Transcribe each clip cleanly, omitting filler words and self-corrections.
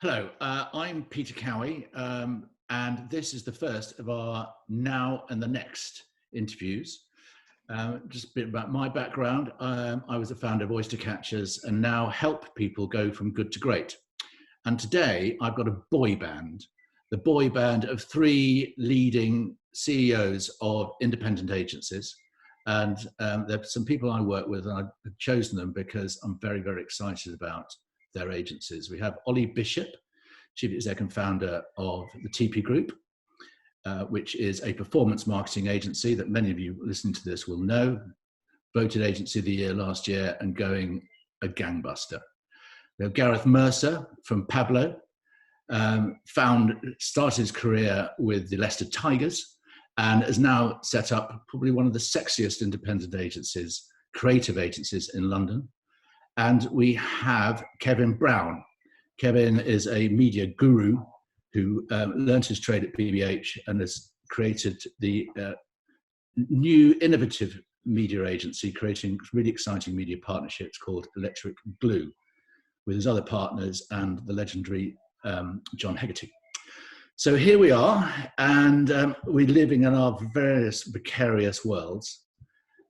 Hello, I'm Peter Cowie, and this is the first of our Now and the Next interviews. Just a bit about my background. I was a founder of Oyster Catchers and now help people go from good to great. And today I've got a boy band, the boy band of three leading CEOs of independent agencies. And there are some people I work with, and I've chosen them because I'm very, very excited about their agencies. We have Ollie Bishop, Chief Executive and founder of the TIPi Group, which is a performance marketing agency that many of you listening to this will know. Voted Agency of the Year last year and going a gangbuster. We have Gareth Mercer from Pablo, started his career with the Leicester Tigers and has now set up probably one of the sexiest independent agencies, creative agencies in London. And we have Kevin Brown. Kevin is a media guru who learned his trade at BBH and has created the new innovative media agency, creating really exciting media partnerships called Electric Blue with his other partners and the legendary John Hegarty. So here we are, and we're living in our various vicarious worlds.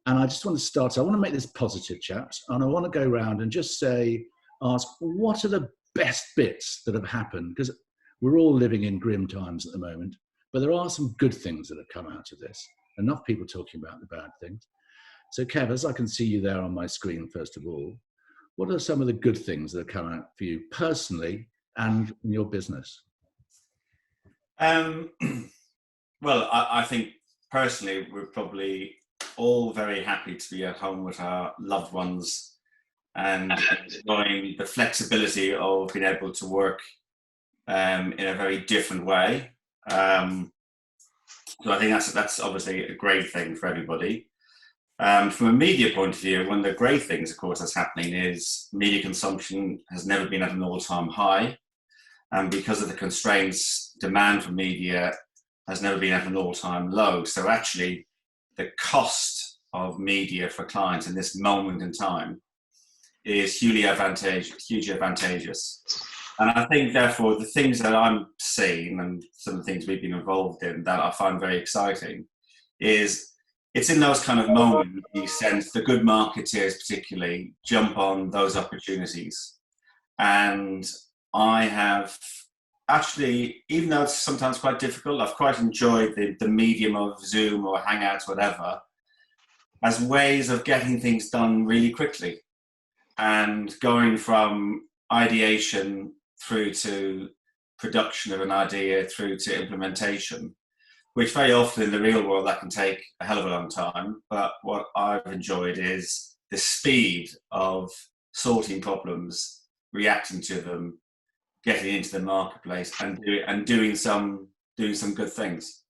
And I just want to start, I want to make this positive, chaps, and I want to go around and just ask, what are the best bits that have happened? Because we're all living in grim times at the moment, but there are some good things that have come out of this. Enough people talking about the bad things. So Kev, as I can see you there on my screen, first of all, what are some of the good things that have come out for you personally and in your business? Well, I think personally, we're probably all very happy to be at home with our loved ones and enjoying the flexibility of being able to work in a very different way. So I think that's obviously a great thing for everybody. From a media point of view, one of the great things, of course, that's happening is media consumption has never been at an all-time high. And because of the constraints, demand for media has never been at an all-time low. So actually, the cost of media for clients in this moment in time is hugely advantageous. And I think, therefore, the things that I'm seeing and some of the things we've been involved in that I find very exciting is it's in those kind of moments you sense the good marketeers particularly jump on those opportunities. And I have actually, even though it's sometimes quite difficult, I've quite enjoyed the medium of Zoom or Hangouts, whatever, as ways of getting things done really quickly and going from ideation through to production of an idea through to implementation, which very often in the real world that can take a hell of a long time. But what I've enjoyed is the speed of sorting problems, reacting to them, getting into the marketplace and doing some good things.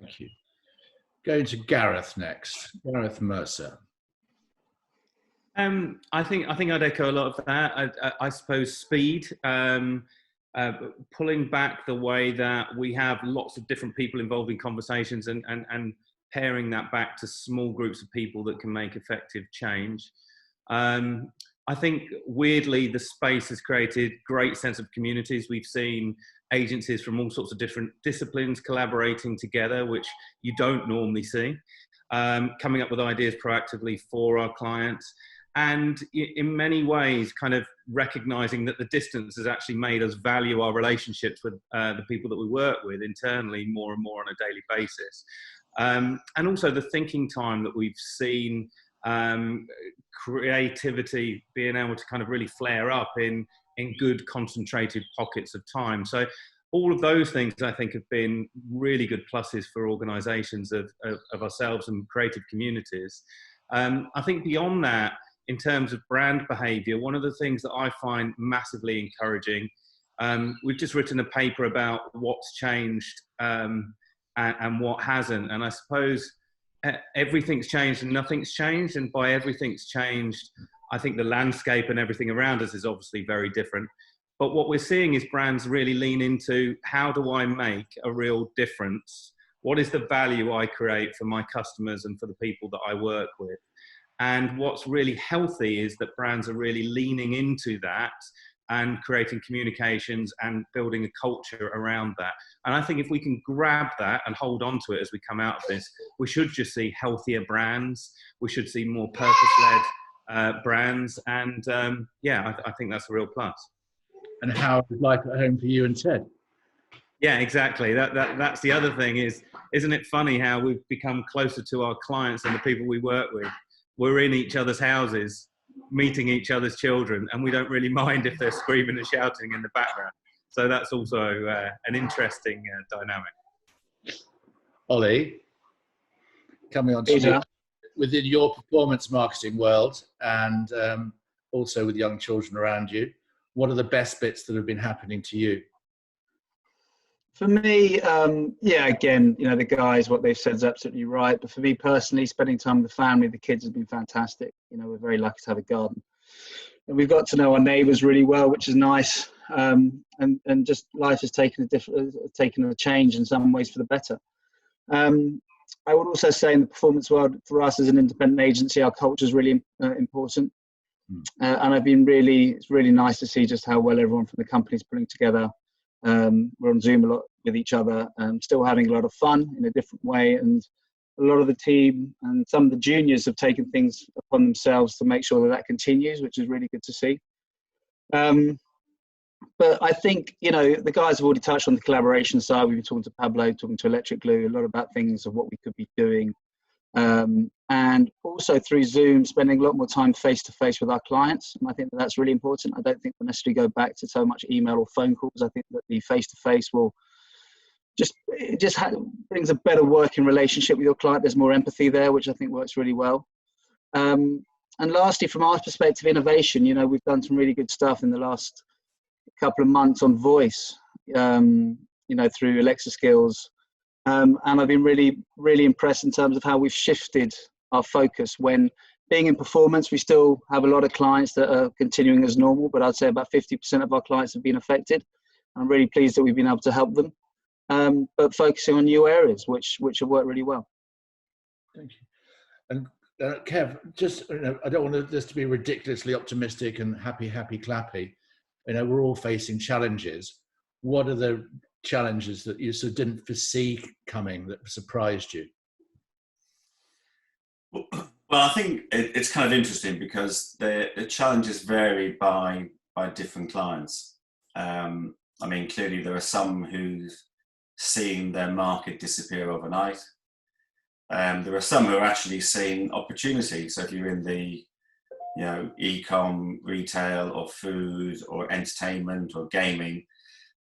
Thank you. Going to Gareth next. Gareth Mercer. I think I'd echo a lot of that. I suppose speed, pulling back the way that we have lots of different people involved in conversations and paring that back to small groups of people that can make effective change. I think weirdly the space has created great sense of communities. We've seen agencies from all sorts of different disciplines collaborating together, which you don't normally see, coming up with ideas proactively for our clients. And in many ways, kind of recognizing that the distance has actually made us value our relationships with the people that we work with internally more and more on a daily basis. And also the thinking time that we've seen, creativity being able to kind of really flare up in good concentrated pockets of time. So all of those things I think have been really good pluses for organizations of ourselves and creative communities. I think beyond that, in terms of brand behavior, one of the things that I find massively encouraging, we've just written a paper about what's changed and what hasn't. And I suppose everything's changed and nothing's changed. And by everything's changed, I think the landscape and everything around us is obviously very different. But what we're seeing is brands really lean into, how do I make a real difference? What is the value I create for my customers and for the people that I work with? And what's really healthy is that brands are really leaning into that and creating communications and building a culture around that. And I think if we can grab that and hold on to it as we come out of this, we should just see healthier brands. We should see more purpose-led brands. And I think that's a real plus. And how is life at home for you and Ted? Yeah, exactly. That's the other thing isn't it funny how we've become closer to our clients and the people we work with? We're in each other's houses, meeting each other's children, and we don't really mind if they're screaming and shouting in the background. So that's also an interesting dynamic. Ollie, coming on to you, within your performance marketing world and also with young children around you, what are the best bits that have been happening to you? For me, again, the guys, what they've said is absolutely right. But for me personally, spending time with the family, the kids has been fantastic. We're very lucky to have a garden. And we've got to know our neighbours really well, which is nice. And just life has taken a change in some ways for the better. I would also say in the performance world, for us as an independent agency, our culture is really important. And it's really nice to see just how well everyone from the company is pulling together. We're on Zoom a lot with each other, still having a lot of fun in a different way. And a lot of the team and some of the juniors have taken things upon themselves to make sure that continues, which is really good to see. But I think, the guys have already touched on the collaboration side. We've been talking to Pablo, talking to Electric Glue, a lot about things of what we could be doing. And also through Zoom, spending a lot more time face-to-face with our clients. And I think that's really important. I don't think we'll necessarily go back to so much email or phone calls. I think that the face-to-face will brings a better working relationship with your client. There's more empathy there, which I think works really well. And lastly, from our perspective, innovation, we've done some really good stuff in the last couple of months on voice, through Alexa skills. And I've been really, really impressed in terms of how we've shifted our focus. When being in performance, we still have a lot of clients that are continuing as normal, but I'd say about 50% of our clients have been affected. I'm really pleased that we've been able to help them, but focusing on new areas, which have worked really well. Thank you. And Kev, I don't want this to be ridiculously optimistic and happy, clappy. We're all facing challenges. What are the challenges that you sort of didn't foresee coming that surprised you? Well, I think it's kind of interesting because the challenges vary by different clients. Clearly there are some who've seen their market disappear overnight. There are some who are actually seeing opportunity. So if you're in the e-com, retail or food or entertainment or gaming,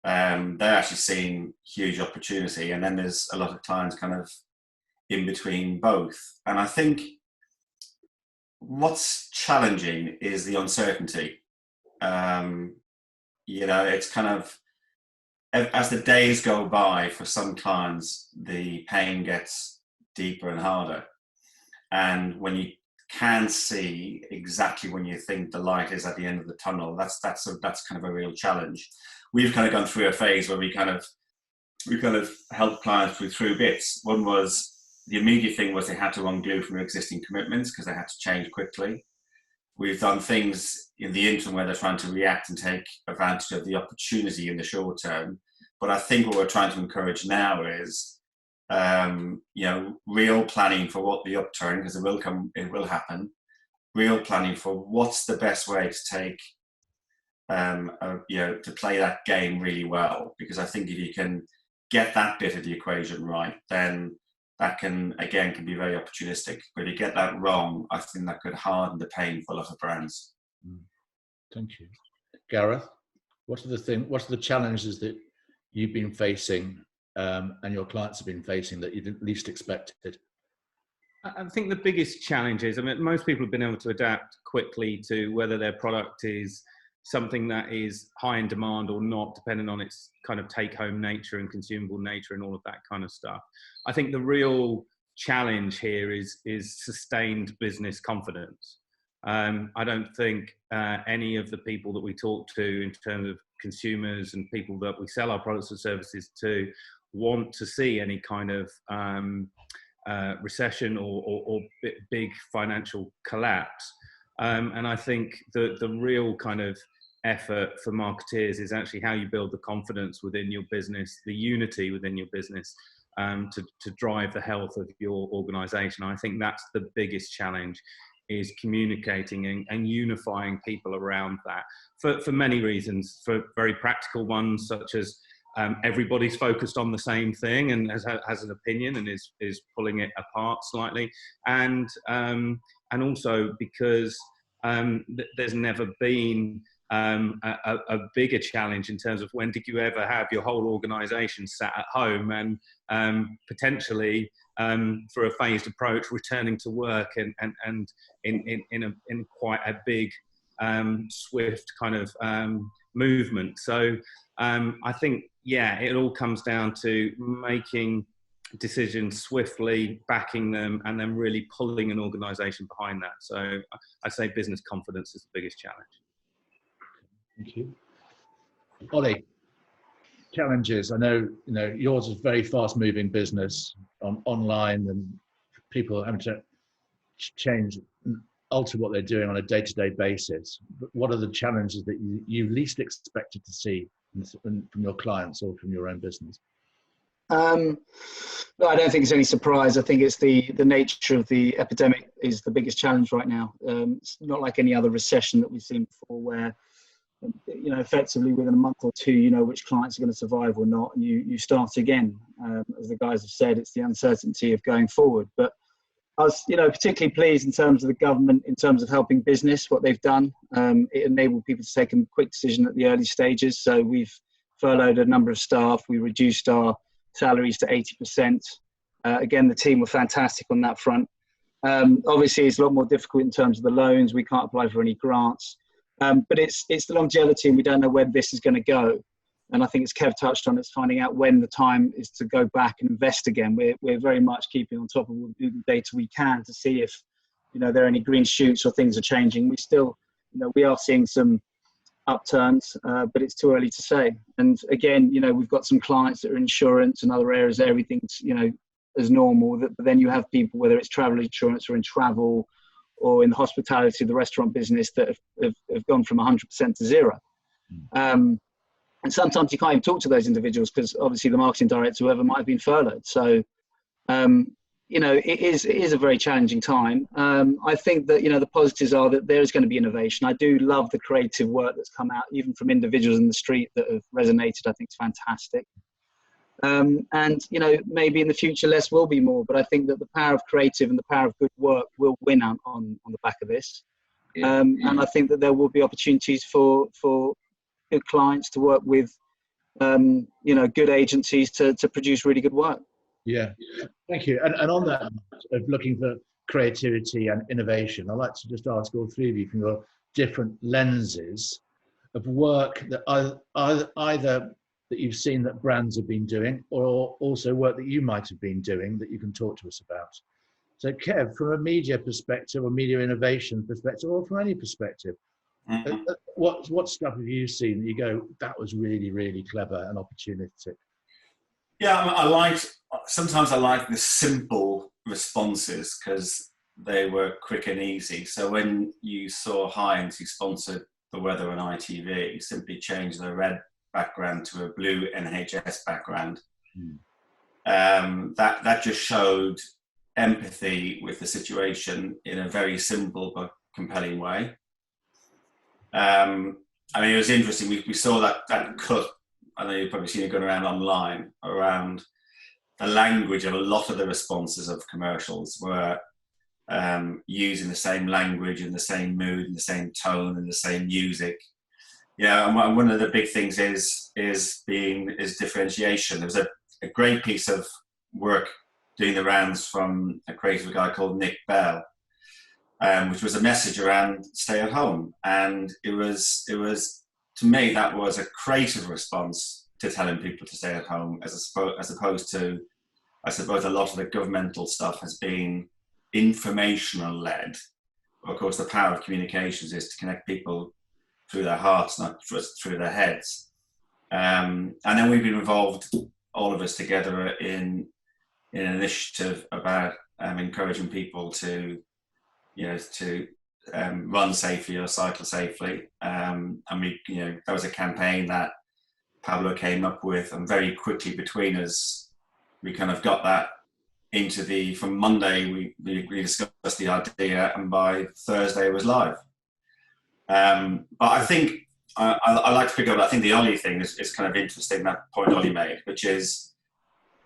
they're actually seeing huge opportunity. And then there's a lot of clients kind of in between both. And I think what's challenging is the uncertainty. It's kind of, as the days go by, for some clients, the pain gets deeper and harder. And when you can see exactly when you think the light is at the end of the tunnel, that's kind of a real challenge. We've kind of gone through a phase where we kind of helped clients through bits. One was, the immediate thing was they had to unglue from their existing commitments because they had to change quickly. We've done things in the interim where they're trying to react and take advantage of the opportunity in the short term. But I think what we're trying to encourage now is, real planning for what the upturn, because it will happen. Real planning for what's the best way to take, to play that game really well. Because I think if you can get that bit of the equation right, then that can be very opportunistic. But if you get that wrong, I think that could harden the pain for a lot of brands. Thank you. Gareth, what are the challenges that you've been facing and your clients have been facing that you didn't least expected? I think the biggest challenge is, most people have been able to adapt quickly to whether their product is something that is high in demand or not, depending on its kind of take-home nature and consumable nature and all of that kind of stuff. I think the real challenge here is sustained business confidence. I don't think any of the people that we talk to in terms of consumers and people that we sell our products and services to want to see any kind of recession or big financial collapse. And I think the real kind of effort for marketeers is actually how you build the confidence within your business, the unity within your business, to drive the health of your organization. I think that's the biggest challenge, is communicating and unifying people around that for many reasons, for very practical ones, such as everybody's focused on the same thing and has an opinion and is pulling it apart slightly, and also because there's never been a bigger challenge in terms of when did you ever have your whole organisation sat at home and potentially for a phased approach returning to work and in quite a big swift kind of movement. So I think, yeah, it all comes down to making decisions swiftly, backing them, and then really pulling an organisation behind that. So I'd say business confidence is the biggest challenge. Thank you. Ollie, challenges. I know, yours is very fast moving business online, and people having to change and alter what they're doing on a day-to-day basis. But what are the challenges that you least expected to see from your clients or from your own business? No, I don't think it's any surprise. I think it's the nature of the epidemic is the biggest challenge right now. It's not like any other recession that we've seen before, where effectively within a month or two, you know which clients are going to survive or not, and you start again. As the guys have said, it's the uncertainty of going forward. But I was, particularly pleased in terms of the government, in terms of helping business, what they've done. It enabled people to take a quick decision at the early stages. So we've furloughed a number of staff. We reduced our salaries to 80%. Again, the team were fantastic on that front. Obviously, it's a lot more difficult in terms of the loans. We can't apply for any grants. But it's the longevity, and we don't know where this is going to go. And I think, as Kev touched on, it's finding out when the time is to go back and invest again. We're very much keeping on top of all the data we can to see if there are any green shoots or things are changing. We still, we are seeing some upturns, but it's too early to say. And again, we've got some clients that are insurance and other areas, everything's as normal. But then you have people, whether it's travel insurance or in travel, or in the hospitality, the restaurant business, that have gone from 100% to zero. And sometimes you can't even talk to those individuals because obviously the marketing director, whoever, might have been furloughed. So, it is a very challenging time. I think that, the positives are that there is going to be innovation. I do love the creative work that's come out, even from individuals in the street that have resonated. I think it's fantastic. And maybe in the future less will be more, but I think that the power of creative and the power of good work will win out on the back of this. And I think that there will be opportunities for good clients to work with good agencies to produce really good work. Yeah, thank you. And on that of looking for creativity and innovation, I'd like to just ask all three of you from your different lenses of work that either that you've seen that brands have been doing, or also work that you might have been doing that you can talk to us about. So Kev, from a media perspective or media innovation perspective, or from any perspective, what stuff have you seen that you go, that was really, really clever and opportunistic? Yeah, sometimes I like the simple responses because they were quick and easy. So when you saw Heinz, who sponsored the weather on ITV, simply changed the red background to a blue NHS background. That just showed empathy with the situation in a very simple but compelling way. It was interesting. We saw that cut. I know you've probably seen it going around online, around the language of a lot of the responses of commercials were using the same language and the same mood and the same tone and the same music. Yeah, and one of the big things is differentiation. There was a great piece of work doing the rounds from a creative guy called Nick Bell, which was a message around stay at home. And it was to me, that was a creative response to telling people to stay at home, as opposed to, I suppose, a lot of the governmental stuff has been informational led. Of course, the power of communications is to connect people through their hearts, not just through their heads. And then we've been involved, all of us together, in an initiative about encouraging people to run safely or cycle safely. And we, there was a campaign that Pablo came up with, and very quickly between us, we kind of got that into from Monday, we discussed the idea, and by Thursday it was live. But I think, I like to pick up, I think the Ollie thing is kind of interesting, that point Ollie made, which is,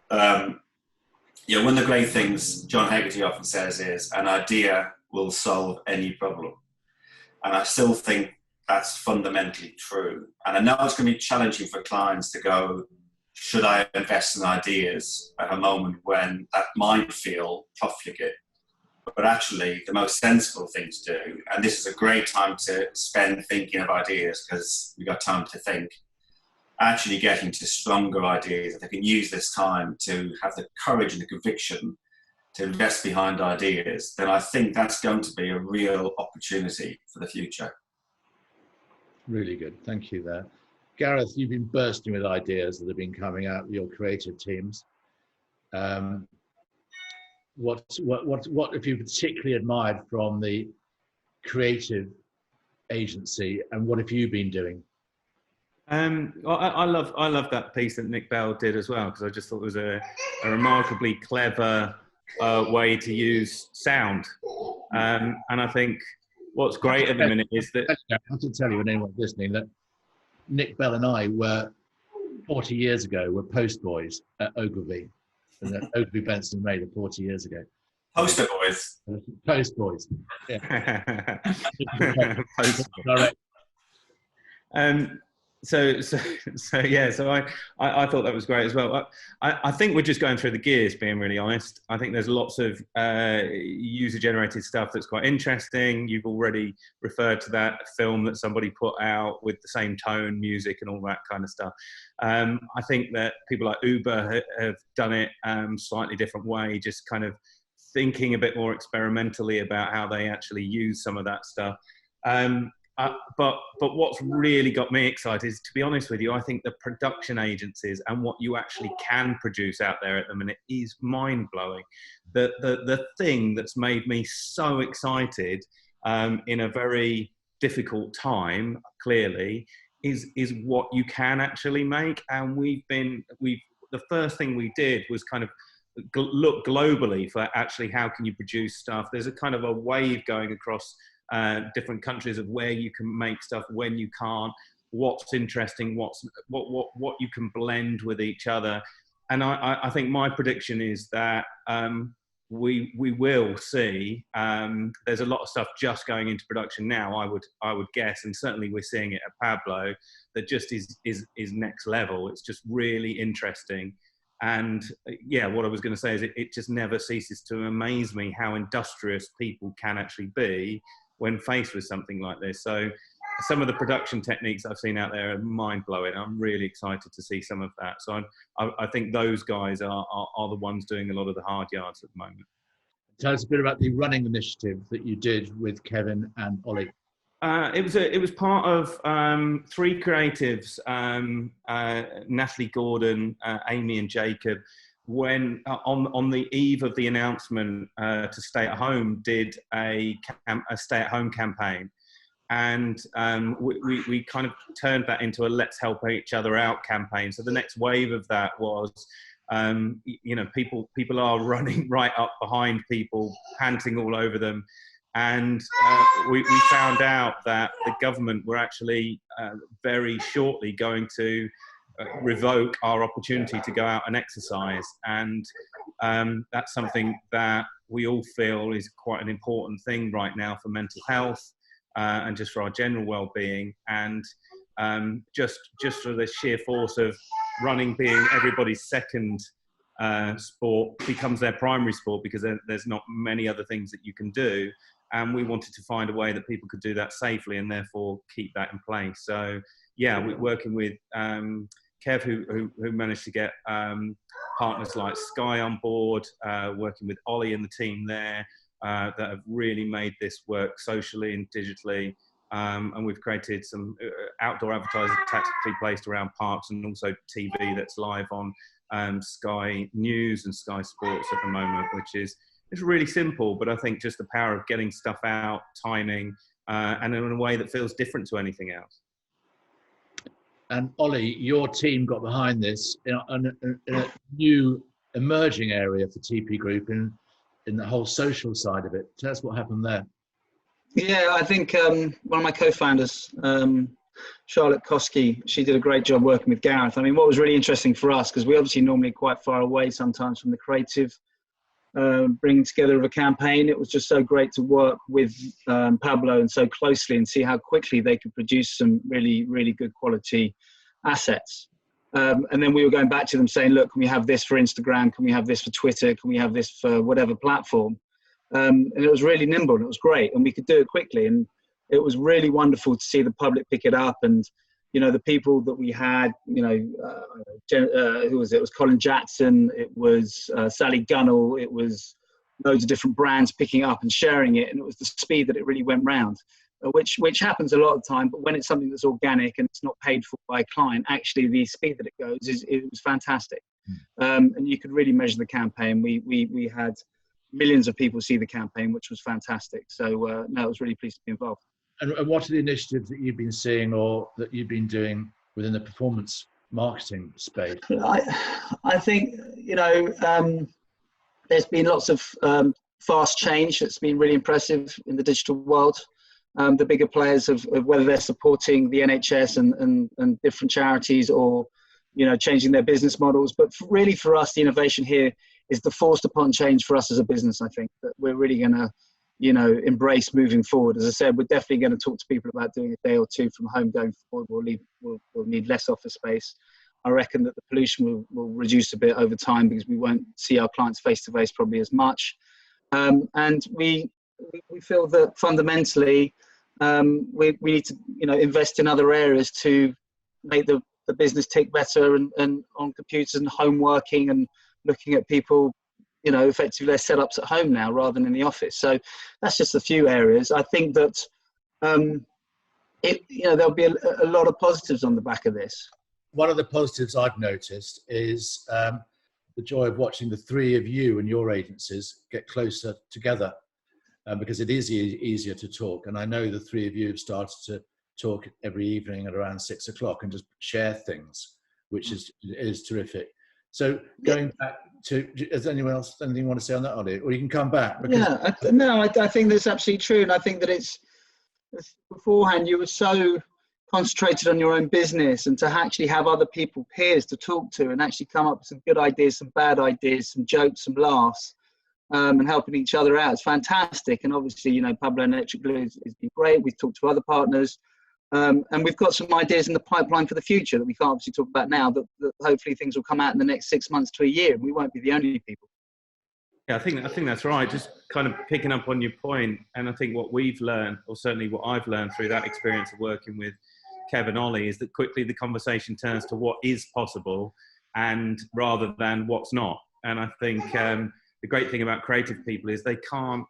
one of the great things John Hegarty often says is, an idea will solve any problem. And I still think that's fundamentally true. And I know it's going to be challenging for clients to go, should I invest in ideas at a moment when that might feel profligate? But actually, the most sensible thing to do, and this is a great time to spend thinking of ideas because we've got time to think, actually getting to stronger ideas, that they can use this time to have the courage and the conviction to invest behind ideas, then I think that's going to be a real opportunity for the future. Really good. Thank you there. Gareth, you've been bursting with ideas that have been coming out of your creative teams. What have you particularly admired from the creative agency, and what have you been doing? I love that piece that Nick Bell did as well, because I just thought it was a remarkably clever way to use sound. And I think what's great at the minute is that... I have to tell you, and anyone listening, that Nick Bell and I were 40 years ago, were post boys at Ogilvy. And that Ogilvy Benson made it 40 years ago. Poster boys. Post boys. Yeah. Post Direct. So I thought that was great as well. I think we're just going through the gears, being really honest. I think there's lots of user-generated stuff that's quite interesting. You've already referred to that film that somebody put out with the same tone, music, and all that kind of stuff. I think that people like Uber have done it slightly different way, just kind of thinking a bit more experimentally about how they actually use some of that stuff. But what's really got me excited is, to be honest with you, I think the production agencies and what you actually can produce out there at the minute is mind-blowing. The thing that's made me so excited in a very difficult time, clearly, is what you can actually make. And the first thing we did was kind of look globally for actually how can you produce stuff. There's a kind of a wave going across different countries of where you can make stuff, when you can't, what's interesting, what you can blend with each other. And I think my prediction is that we will see, there's a lot of stuff just going into production now, I would guess, and certainly we're seeing it at Pablo, that just is next level. It's just really interesting. And yeah, what I was going to say is it just never ceases to amaze me how industrious people can actually be when faced with something like this. So some of the production techniques I've seen out there are mind-blowing. I'm really excited to see some of that. So I think those guys are the ones doing a lot of the hard yards at the moment. Tell us a bit about the running initiative that you did with Kevin and Ollie. It was part of three creatives, Natalie Gordon, Amy and Jacob, when on the eve of the announcement to stay at home, did a stay at home campaign. And we kind of turned that into a let's help each other out campaign. So the next wave of that was, people are running right up behind people, panting all over them. And we found out that the government were actually very shortly going to revoke our opportunity to go out and exercise. And that's something that we all feel is quite an important thing right now for mental health and just for our general well-being. And just for the sheer force of running being everybody's second sport becomes their primary sport, because there's not many other things that you can do. And we wanted to find a way that people could do that safely and therefore keep that in place. So yeah, we're working with Kev, who managed to get partners like Sky on board, working with Ollie and the team there, that have really made this work socially and digitally. And we've created some outdoor advertising tactically placed around parks, and also TV that's live on Sky News and Sky Sports at the moment, which is It's really simple, but I think just the power of getting stuff out, timing, and in a way that feels different to anything else. And Ollie, your team got behind this in a new emerging area for TIPi Group in the whole social side of it. Tell us what happened there. Yeah, I think one of my co-founders, Charlotte Koski, she did a great job working with Gareth. I mean, what was really interesting for us, because we obviously normally quite far away sometimes from the creative bringing together of a campaign, it was just so great to work with Pablo and so closely and see how quickly they could produce some really, really good quality assets. And then we were going back to them saying, look, can we have this for Instagram? Can we have this for Twitter? Can we have this for whatever platform? And it was really nimble and it was great and we could do it quickly. And it was really wonderful to see the public pick it up. And, you know, the people that we had, you know, who was it? It was Colin Jackson, it was Sally Gunnell, it was loads of different brands picking up and sharing it. And it was the speed that it really went round, which happens a lot of the time. But when it's something that's organic and it's not paid for by a client, actually the speed that it goes it was fantastic. And you could really measure the campaign. We had millions of people see the campaign, which was fantastic. So no, I was really pleased to be involved. And what are the initiatives that you've been seeing or that you've been doing within the performance marketing space? I think, you know, there's been lots of fast change that's been really impressive in the digital world. The bigger players of whether they're supporting the NHS and different charities or, you know, changing their business models. But really for us, the innovation here is the forced upon change for us as a business. I think that we're really going to, you know, embrace moving forward. As I said, we're definitely going to talk to people about doing a day or two from home going forward. We'll need less office space. I reckon that the pollution will reduce a bit over time because we won't see our clients face to face probably as much. And we feel that fundamentally we need to, you know, invest in other areas to make the business tick better and on computers and home working and looking at people, you know, effectively their setups at home now rather than in the office. So that's just a few areas. I think that, you know, there'll be a lot of positives on the back of this. One of the positives I've noticed is the joy of watching the three of you and your agencies get closer together because it is easier to talk. And I know the three of you have started to talk every evening at around 6 o'clock and just share things, which is terrific. So going back to, is anyone else anything you want to say on that, Ollie? Or you can come back. Yeah, I think that's absolutely true. And I think that it's beforehand, you were so concentrated on your own business and to actually have other people, peers to talk to and actually come up with some good ideas, some bad ideas, some jokes, some laughs, and helping each other out. It's fantastic. And obviously, you know, Pablo and Electric Glue has been great. We've talked to other partners. And we've got some ideas in the pipeline for the future that we can't obviously talk about now, that hopefully things will come out in the next 6 months to a year. We won't be the only people. Yeah, I think that's right. Just kind of picking up on your point, and I think what we've learned, or certainly what I've learned through that experience of working with Kev and Ollie, is that quickly the conversation turns to what is possible and rather than what's not. And I think the great thing about creative people is they can't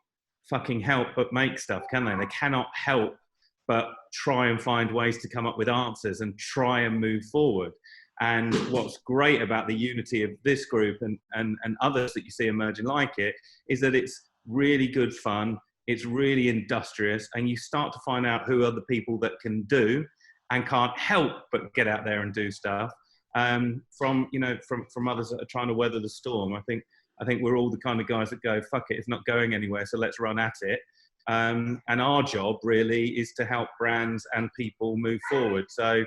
fucking help but make stuff, can they? They cannot help but try and find ways to come up with answers and try and move forward. And what's great about the unity of this group and others that you see emerging like it is that it's really good fun, it's really industrious, and you start to find out who are the people that can do and can't help but get out there and do stuff from others that are trying to weather the storm. I think we're all the kind of guys that go, fuck it, it's not going anywhere, so let's run at it. And our job really is to help brands and people move forward. So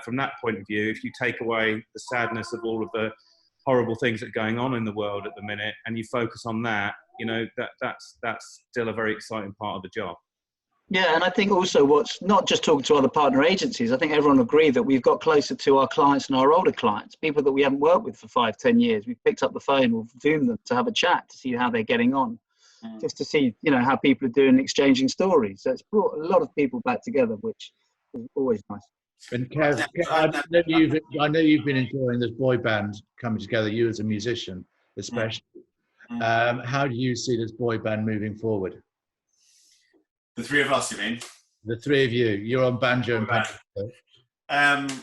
from that point of view, if you take away the sadness of all of the horrible things that are going on in the world at the minute and you focus on that, you know, that's still a very exciting part of the job. Yeah, and I think also what's not just talking to other partner agencies, I think everyone agree that we've got closer to our clients and our older clients, people that we haven't worked with for 5-10 years. We've picked up the phone, we've Zoomed them to have a chat to see how they're getting on. Just to see, you know, how people are doing, exchanging stories. So it's brought a lot of people back together, which is always nice. And Kev, I know you've been enjoying this boy band coming together, you as a musician especially. How do you see this boy band moving forward? The three of us, you mean? The three of you. You're on banjo and banjo.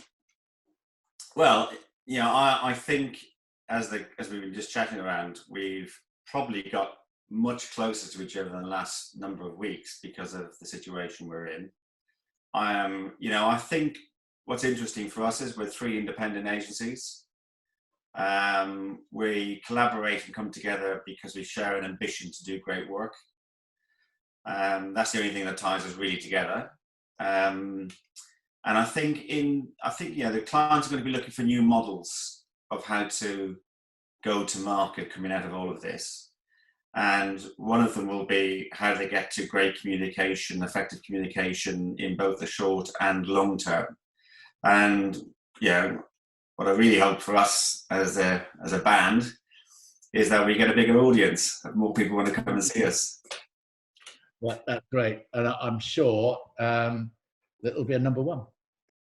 Well, you know, I think as we were just chatting around, we've probably got much closer to each other in the last number of weeks because of the situation we're in. I think what's interesting for us is we're 3 independent agencies. We collaborate and come together because we share an ambition to do great work. That's the only thing that ties us really together. And I think the clients are going to be looking for new models of how to go to market coming out of all of this. And one of them will be how they get to great communication, effective communication in both the short and long term. And what I really hope for us as a band is that we get a bigger audience, that more people want to come and see us. Well, that's great, and I'm sure that it'll be a number 1.